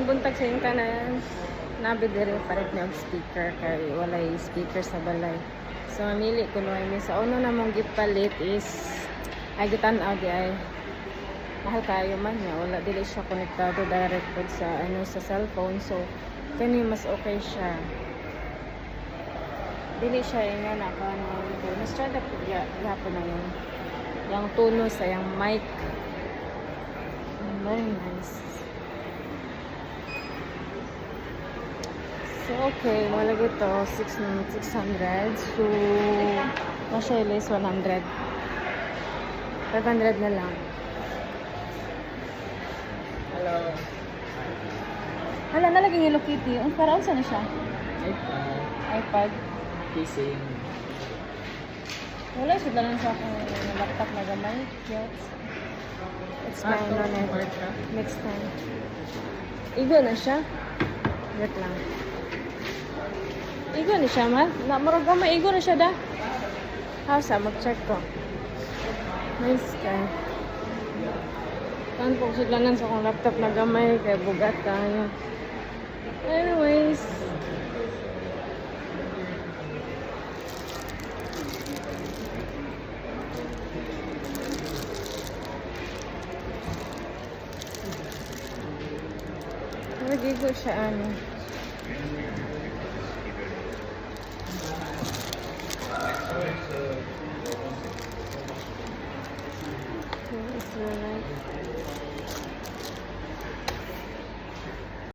Mayong buntag sa yung tanan. Nabi diri palit niya og speaker kay walay speaker sa balay. So mamili ko no mi sa uno na mong gipalit is ay gitan-aw di ay mahal kayo man niya wala dili siya konektado direct pod sa ano sa cellphone. So kani mas okay siya. Dili siya nga na kan mas try da pud gyapon na yun. Yang tuno sa yang mic. Very nice. So, okay. Malagay ito. 600. So, masya is 100. 500 na lang. Hello. Hala, nalaging Hello Kitty. Ang parang saan na siya? iPad. Kissing. Wala, isa lang sa akong laptop na gamay. Yes. It's fine. No, never. Next time. Igo na siya. Wait lang. Igo na siya, man. Marag gamay. Igo na siya da. How's mag-check ko. Nice guy. Saan po sudlanan sa akong laptop na gamay. Kaya bugat tayo. Anyways. Nag-igo siya ano.